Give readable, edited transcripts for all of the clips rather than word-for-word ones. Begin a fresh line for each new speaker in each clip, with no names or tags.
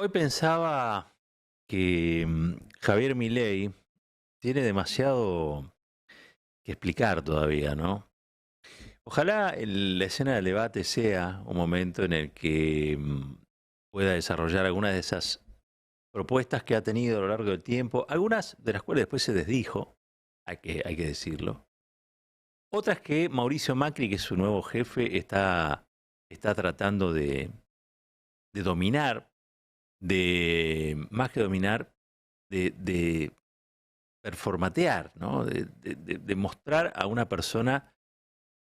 Hoy pensaba que Javier Milei tiene demasiado que explicar todavía, ¿no? Ojalá la escena del debate sea un momento en el que pueda desarrollar algunas de esas propuestas que ha tenido a lo largo del tiempo, algunas de las cuales después se desdijo, hay que decirlo. Otras que Mauricio Macri, que es su nuevo jefe, está tratando de dominar, más que dominar, de performatear, ¿no? De mostrar a una persona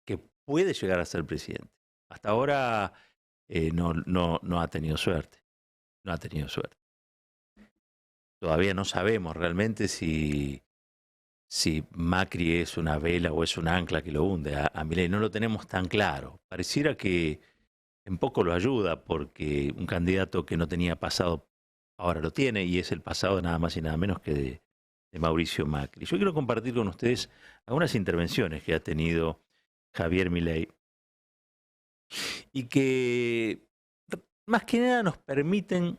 que puede llegar a ser presidente. Hasta ahora no ha tenido suerte. No ha tenido suerte. Todavía no sabemos realmente si Macri es una vela o es un ancla que lo hunde a Milei. No lo tenemos tan claro. Pareciera que en poco lo ayuda porque un candidato que no tenía pasado ahora lo tiene y es el pasado nada más y nada menos que de Mauricio Macri. Yo quiero compartir con ustedes algunas intervenciones que ha tenido Javier Milei y que más que nada nos permiten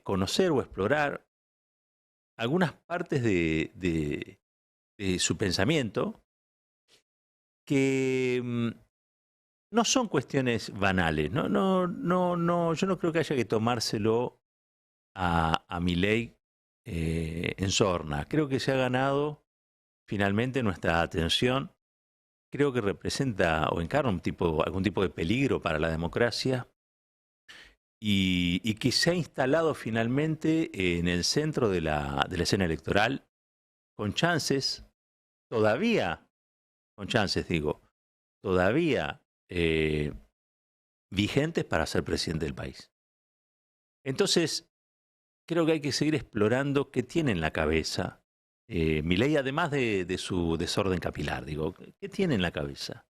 conocer o explorar algunas partes de su pensamiento que no son cuestiones banales. Yo no creo que haya que tomárselo a Milei en sorna. Creo que se ha ganado finalmente nuestra atención. Creo que representa o encarna algún tipo de peligro para la democracia y que se ha instalado finalmente en el centro de la escena electoral con chances, todavía, con chances digo, todavía vigentes para ser presidente del país. Entonces, creo que hay que seguir explorando qué tiene en la cabeza Milei, además de su desorden capilar, digo, ¿qué tiene en la cabeza?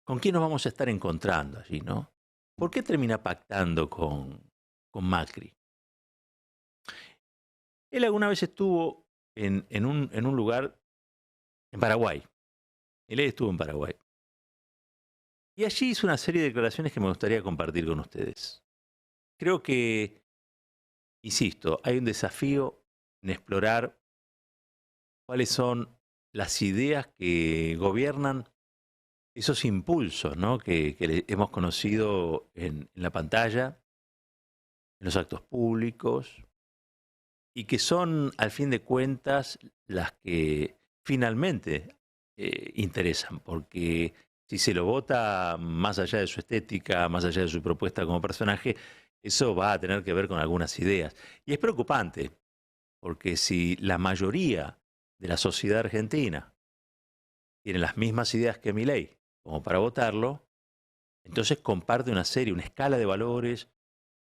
¿Con quién nos vamos a estar encontrando allí, no? ¿Por qué termina pactando con Macri? Él alguna vez estuvo en un lugar, en Paraguay. Él estuvo en Paraguay. Y allí hizo una serie de declaraciones que me gustaría compartir con ustedes. Creo que, insisto, hay un desafío en explorar cuáles son las ideas que gobiernan esos impulsos, ¿no? que hemos conocido en la pantalla, en los actos públicos, y que son, al fin de cuentas, las que finalmente interesan, porque si se lo vota más allá de su estética, más allá de su propuesta como personaje, eso va a tener que ver con algunas ideas. Y es preocupante, porque si la mayoría de la sociedad argentina tiene las mismas ideas que Milei como para votarlo, entonces comparte una serie, una escala de valores,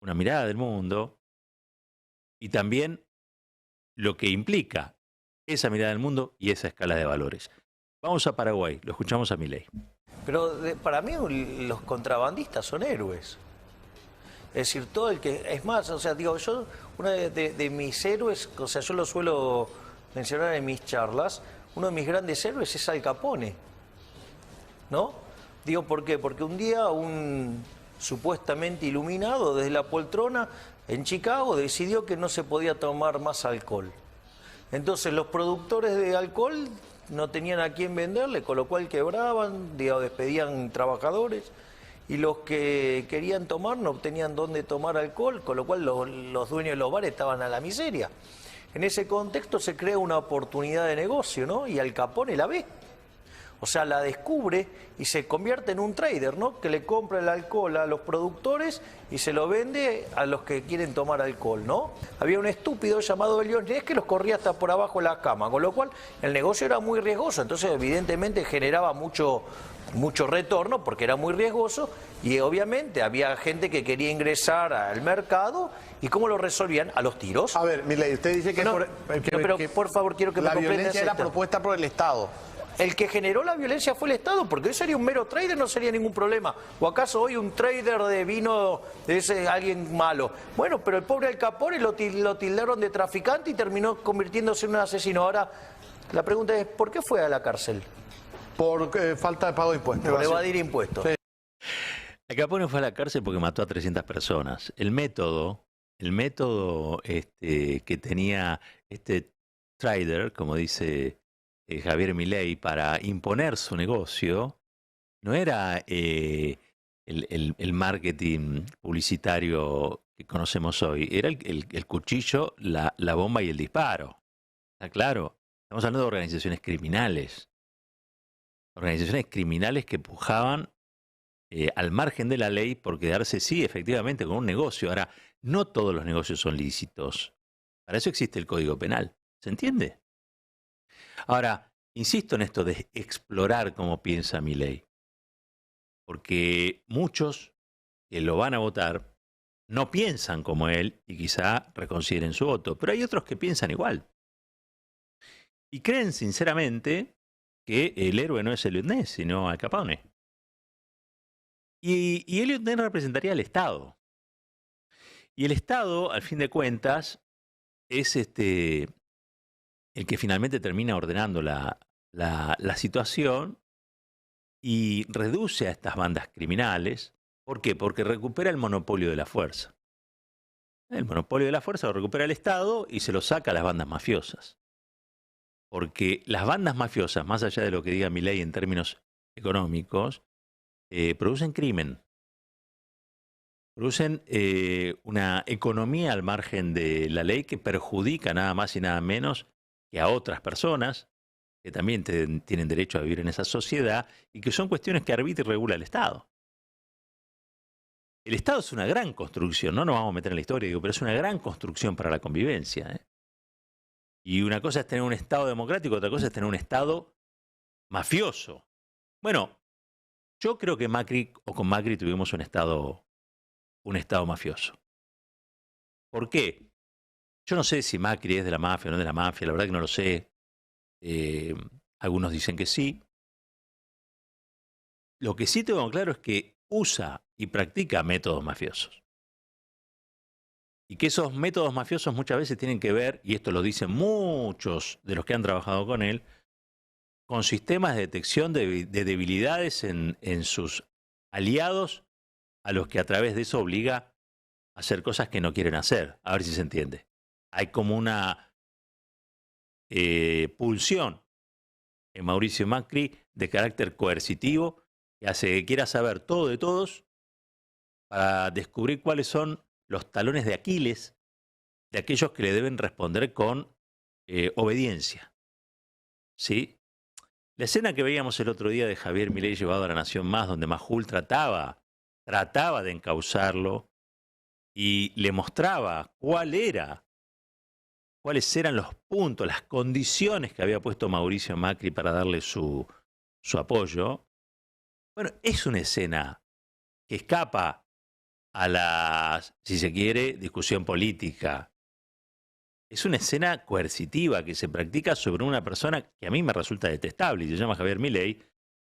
una mirada del mundo y también lo que implica esa mirada del mundo y esa escala de valores. Vamos a Paraguay, lo escuchamos a Milei.
Pero para mí los contrabandistas son héroes. Es decir, todo el que... Es más, o sea, digo, yo, uno de mis héroes, o sea, yo lo suelo mencionar en mis charlas, uno de mis grandes héroes es Al Capone, ¿no? Digo, ¿por qué? Porque un día un supuestamente iluminado desde la poltrona en Chicago decidió que no se podía tomar más alcohol. Entonces los productores de alcohol no tenían a quién venderle, con lo cual quebraban, despedían trabajadores, y los que querían tomar no tenían dónde tomar alcohol, con lo cual los dueños de los bares estaban a la miseria. En ese contexto se crea una oportunidad de negocio, ¿no? Y Al Capone la ve. O sea, la descubre y se convierte en un trader, ¿no? Que le compra el alcohol a los productores y se lo vende a los que quieren tomar alcohol, ¿no? Había un estúpido llamado Eliones que los corría hasta por abajo de la cama, con lo cual el negocio era muy riesgoso, entonces evidentemente generaba mucho retorno porque era muy riesgoso y obviamente había gente que quería ingresar al mercado. ¿Y cómo lo resolvían? A los tiros.
A ver, Milei, usted dice que,
no, pero por favor quiero que me comprendas.
La violencia era propuesta por el Estado.
El que generó la violencia fue el Estado, porque hoy sería un mero trader, no sería ningún problema. ¿O acaso hoy un trader de vino es alguien malo? Bueno, pero el pobre Al Capone lo tildaron de traficante y terminó convirtiéndose en un asesino. Ahora, la pregunta es, ¿por qué fue a la cárcel?
Por falta de pago de impuestos.
Por evadir impuestos. Sí.
Al Capone fue a la cárcel porque mató a 300 personas. El método el método que tenía este trader, como dice Javier Milei, para imponer su negocio, no era el marketing publicitario que conocemos hoy, era el cuchillo, la bomba y el disparo. ¿Está claro? Estamos hablando de organizaciones criminales que pujaban al margen de la ley por quedarse, sí, efectivamente, con un negocio. Ahora, no todos los negocios son lícitos. Para eso existe el Código Penal. ¿Se entiende? Ahora, insisto en esto de explorar cómo piensa mi ley. Porque muchos que lo van a votar no piensan como él y quizá reconsideren su voto. Pero hay otros que piensan igual. Y creen sinceramente que el héroe no es Elliot Ness, sino Al Capone. Y Elliot Ness representaría al Estado. Y el Estado, al fin de cuentas, es el que finalmente termina ordenando la situación y reduce a estas bandas criminales. ¿Por qué? Porque recupera el monopolio de la fuerza. El monopolio de la fuerza lo recupera el Estado y se lo saca a las bandas mafiosas. Porque las bandas mafiosas, más allá de lo que diga mi ley en términos económicos, producen crimen. Producen una economía al margen de la ley que perjudica nada más y nada menos que a otras personas que también tienen derecho a vivir en esa sociedad y que son cuestiones que arbitra y regula el Estado. El Estado es una gran construcción, no nos vamos a meter en la historia, digo, pero es una gran construcción para la convivencia, ¿eh? Y una cosa es tener un Estado democrático, otra cosa es tener un Estado mafioso. Bueno, yo creo que con Macri tuvimos un Estado mafioso. ¿Por qué? Yo no sé si Macri es de la mafia o no es de la mafia, la verdad que no lo sé. Algunos dicen que sí. Lo que sí tengo claro es que usa y practica métodos mafiosos. Y que esos métodos mafiosos muchas veces tienen que ver, y esto lo dicen muchos de los que han trabajado con él, con sistemas de detección de debilidades en sus aliados, a los que a través de eso obliga a hacer cosas que no quieren hacer. A ver si se entiende. Hay como una pulsión en Mauricio Macri de carácter coercitivo que hace que quiera saber todo de todos para descubrir cuáles son los talones de Aquiles de aquellos que le deben responder con obediencia. ¿Sí? La escena que veíamos el otro día de Javier Milei llevado a La Nación Más, donde Majul trataba de encauzarlo y le mostraba cuáles eran los puntos, las condiciones que había puesto Mauricio Macri para darle su apoyo. Bueno, es una escena que escapa a la, si se quiere, discusión política. Es una escena coercitiva que se practica sobre una persona que a mí me resulta detestable y se llama Javier Milei,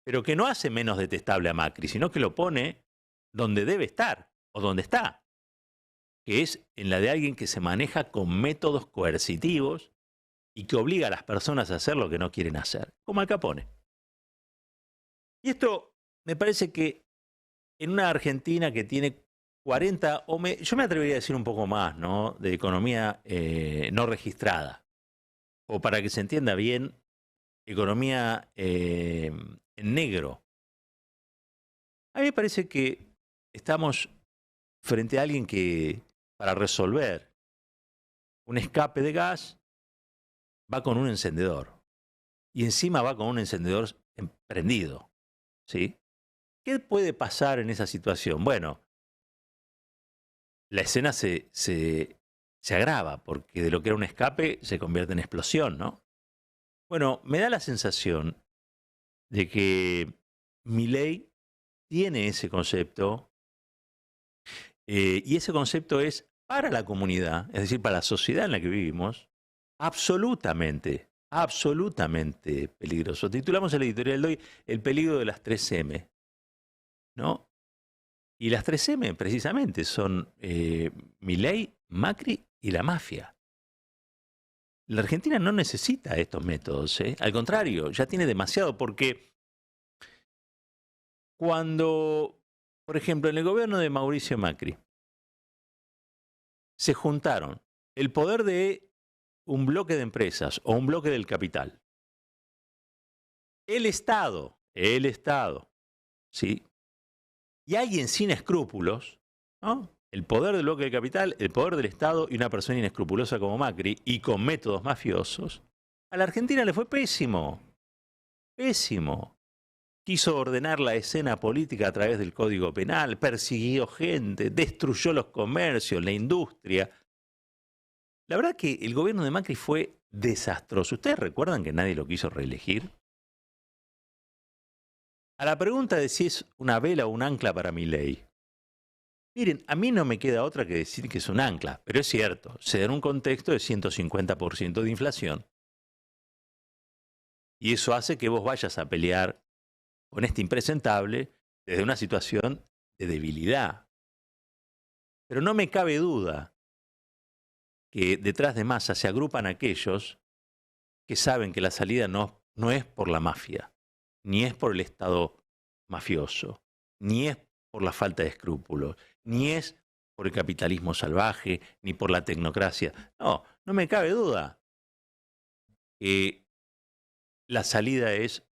pero que no hace menos detestable a Macri, sino que lo pone donde debe estar o donde está, que es en la de alguien que se maneja con métodos coercitivos y que obliga a las personas a hacer lo que no quieren hacer, como Al Capone. Y esto me parece que en una Argentina que tiene 40, yo me atrevería a decir un poco más, ¿no?, de economía no registrada, o para que se entienda bien, economía en negro. A mí me parece que estamos frente a alguien que, para resolver un escape de gas, va con un encendedor. Y encima va con un encendedor prendido. ¿Sí? ¿Qué puede pasar en esa situación? Bueno, la escena se agrava, porque de lo que era un escape se convierte en explosión, ¿no? Bueno, me da la sensación de que Milei tiene ese concepto, y ese concepto es para la comunidad, es decir, para la sociedad en la que vivimos, absolutamente peligroso. Titulamos el editorial de hoy El peligro de las 3M, ¿no? Y las 3M precisamente son Milei, Macri y la mafia. La Argentina no necesita estos métodos, ¿eh? Al contrario, ya tiene demasiado, porque cuando, por ejemplo, en el gobierno de Mauricio Macri se juntaron el poder de un bloque de empresas o un bloque del capital, el Estado, ¿sí? Y alguien sin escrúpulos, ¿no? El poder del bloque del capital, el poder del Estado y una persona inescrupulosa como Macri y con métodos mafiosos, a la Argentina le fue pésimo, pésimo. Quiso ordenar la escena política a través del Código Penal, persiguió gente, destruyó los comercios, la industria. La verdad que el gobierno de Macri fue desastroso. ¿Ustedes recuerdan que nadie lo quiso reelegir? A la pregunta de si es una vela o un ancla para Milei, miren, a mí no me queda otra que decir que es un ancla, pero es cierto, se da en un contexto de 150% de inflación. Y eso hace que vos vayas a pelear con este impresentable desde una situación de debilidad. Pero no me cabe duda que detrás de Massa se agrupan aquellos que saben que la salida no es por la mafia, ni es por el Estado mafioso, ni es por la falta de escrúpulos, ni es por el capitalismo salvaje, ni por la tecnocracia. No, no me cabe duda que la salida es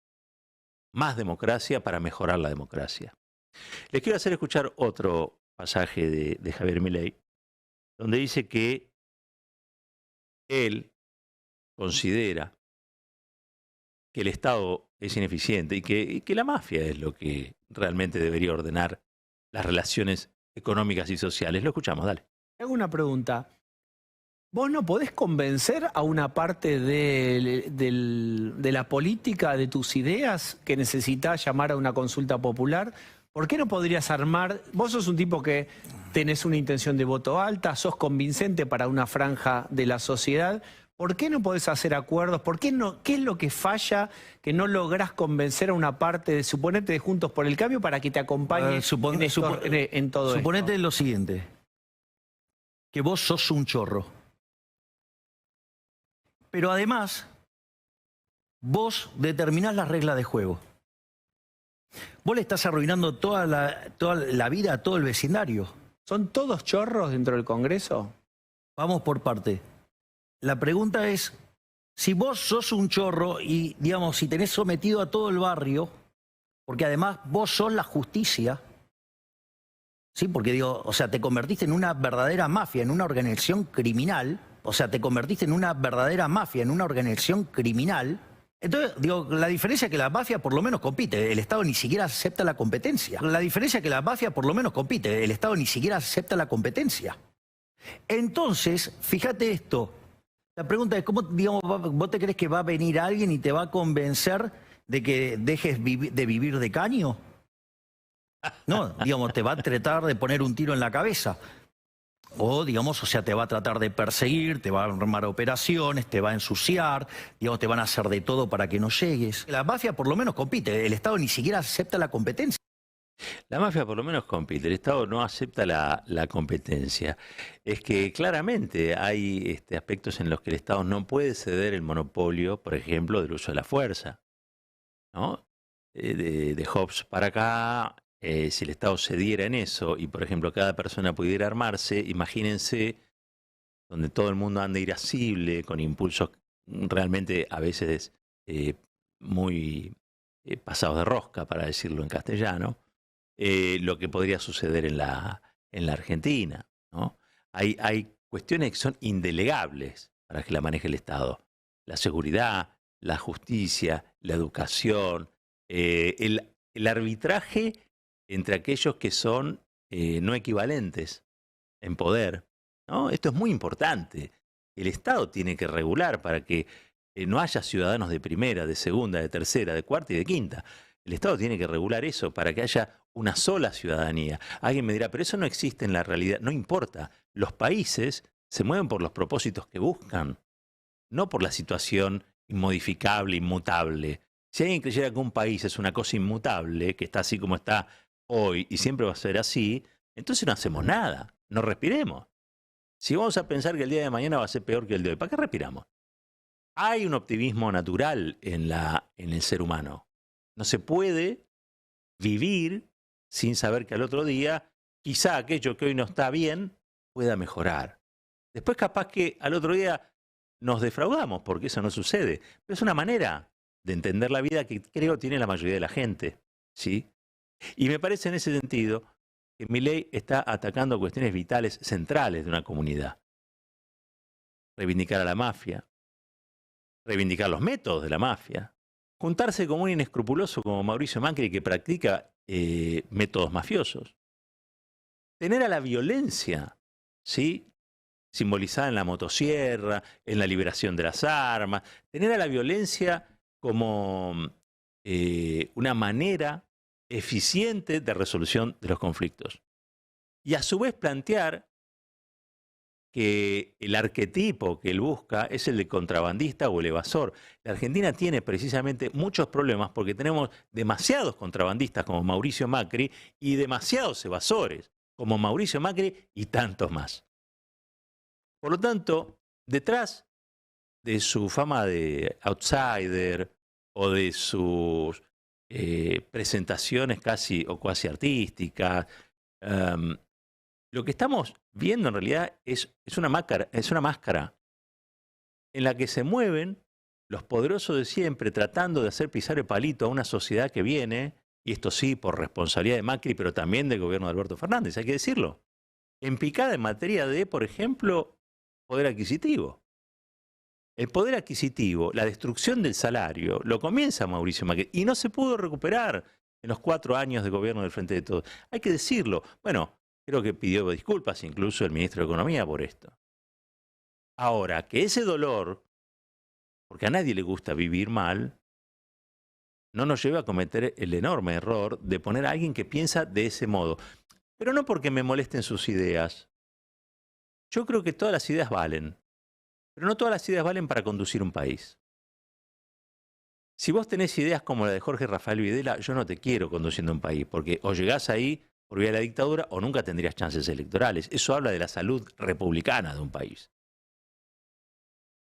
más democracia para mejorar la democracia. Les quiero hacer escuchar otro pasaje de Javier Milei, donde dice que él considera que el Estado es ineficiente y que la mafia es lo que realmente debería ordenar las relaciones económicas y sociales. Lo escuchamos, dale.
Hago una pregunta. ¿Vos no podés convencer a una parte de la política, de tus ideas, que necesitas llamar a una consulta popular? ¿Por qué no podrías armar? Vos sos un tipo que tenés una intención de voto alta, sos convincente para una franja de la sociedad. ¿Por qué no podés hacer acuerdos? ¿Por qué no? ¿Qué es lo que falla que no lográs convencer a una parte de, suponete, de Juntos por el Cambio para que te acompañe en todo esto?
Suponete lo siguiente, que vos sos un chorro. Pero además, vos determinás las reglas de juego. Vos le estás arruinando toda la vida a todo el vecindario.
¿Son todos chorros dentro del Congreso?
Vamos por parte. La pregunta es, si vos sos un chorro y, digamos, si tenés sometido a todo el barrio, porque además vos sos la justicia, ¿sí? Porque digo, o sea, te convertiste en una verdadera mafia, en una organización criminal. O sea, te convertiste en una verdadera mafia, en una organización criminal. Entonces, digo, la diferencia es que la mafia por lo menos compite. El Estado ni siquiera acepta la competencia. La diferencia es que la mafia por lo menos compite. El Estado ni siquiera acepta la competencia. Entonces, fíjate esto. La pregunta es, ¿cómo, digamos, vos te crees que va a venir alguien y te va a convencer de que dejes de vivir de caño? No, digamos, te va a tratar de poner un tiro en la cabeza. O, digamos, o sea, te va a tratar de perseguir, te va a armar operaciones, te va a ensuciar, digamos, te van a hacer de todo para que no llegues. La mafia por lo menos compite, el Estado ni siquiera acepta la competencia.
La mafia por lo menos compite, el Estado no acepta la competencia. Es que claramente hay aspectos en los que el Estado no puede ceder el monopolio, por ejemplo, del uso de la fuerza, ¿no? De Hobbes para acá, si el Estado cediera en eso y, por ejemplo, cada persona pudiera armarse, imagínense donde todo el mundo anda irascible, con impulsos realmente a veces muy pasados de rosca, para decirlo en castellano, lo que podría suceder en la Argentina, ¿no? Hay cuestiones que son indelegables para que la maneje el Estado. La seguridad, la justicia, la educación, el arbitraje entre aquellos que son no equivalentes en poder, ¿no? Esto es muy importante. El Estado tiene que regular para que no haya ciudadanos de primera, de segunda, de tercera, de cuarta y de quinta. El Estado tiene que regular eso para que haya una sola ciudadanía. Alguien me dirá, pero eso no existe en la realidad. No importa. Los países se mueven por los propósitos que buscan, no por la situación inmodificable, inmutable. Si alguien creyera que un país es una cosa inmutable, que está así como está hoy y siempre va a ser así, entonces no hacemos nada, no respiremos. Si vamos a pensar que el día de mañana va a ser peor que el de hoy, ¿para qué respiramos? Hay un optimismo natural en el ser humano. No se puede vivir sin saber que al otro día quizá aquello que hoy no está bien pueda mejorar. Después capaz que al otro día nos defraudamos, porque eso no sucede. Pero es una manera de entender la vida que creo tiene la mayoría de la gente, ¿sí? Y me parece en ese sentido que Milei está atacando cuestiones vitales centrales de una comunidad. Reivindicar a la mafia, reivindicar los métodos de la mafia, juntarse con un inescrupuloso como Mauricio Macri que practica métodos mafiosos, tener a la violencia, ¿sí?, simbolizada en la motosierra, en la liberación de las armas, tener a la violencia como una manera eficiente de resolución de los conflictos. Y a su vez plantear que el arquetipo que él busca es el de contrabandista o el evasor. La Argentina tiene precisamente muchos problemas porque tenemos demasiados contrabandistas como Mauricio Macri y demasiados evasores como Mauricio Macri y tantos más. Por lo tanto, detrás de su fama de outsider o de sus presentaciones casi o cuasi artísticas, lo que estamos viendo en realidad es una máscara en la que se mueven los poderosos de siempre tratando de hacer pisar el palito a una sociedad que viene, y esto sí por responsabilidad de Macri, pero también del gobierno de Alberto Fernández, hay que decirlo, en picada en materia de, por ejemplo, poder adquisitivo. El poder adquisitivo, la destrucción del salario, lo comienza Mauricio Macri y no se pudo recuperar en los 4 años de gobierno del Frente de Todos. Hay que decirlo. Bueno, creo que pidió disculpas incluso el ministro de Economía por esto. Ahora, que ese dolor, porque a nadie le gusta vivir mal, no nos lleva a cometer el enorme error de poner a alguien que piensa de ese modo. Pero no porque me molesten sus ideas. Yo creo que todas las ideas valen, pero no todas las ideas valen para conducir un país. Si vos tenés ideas como la de Jorge Rafael Videla, yo no te quiero conduciendo un país, porque o llegás ahí por vía de la dictadura o nunca tendrías chances electorales. Eso habla de la salud republicana de un país.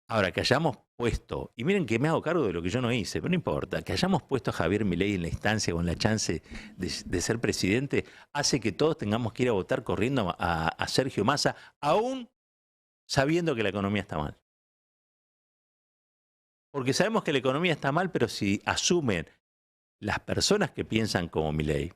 Ahora, que hayamos puesto, y miren que me hago cargo de lo que yo no hice, pero no importa, que hayamos puesto a Javier Milei en la instancia o en la chance de ser presidente, hace que todos tengamos que ir a votar corriendo a Sergio Massa, aún sabiendo que la economía está mal. Porque sabemos que la economía está mal, pero si asumen las personas que piensan como Milei,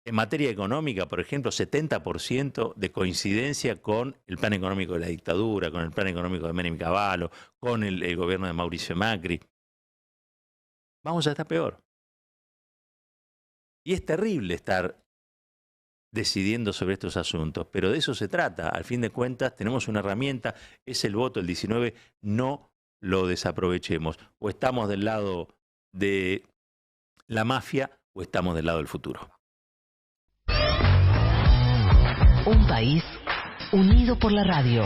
en materia económica, por ejemplo, 70% de coincidencia con el plan económico de la dictadura, con el plan económico de Menem y Cavallo, con el gobierno de Mauricio Macri. Vamos a estar peor. Y es terrible estar decidiendo sobre estos asuntos, pero de eso se trata. Al fin de cuentas, tenemos una herramienta, es el voto, el 19, no lo desaprovechemos. O estamos del lado de la mafia o estamos del lado del futuro.
Un país unido por la radio.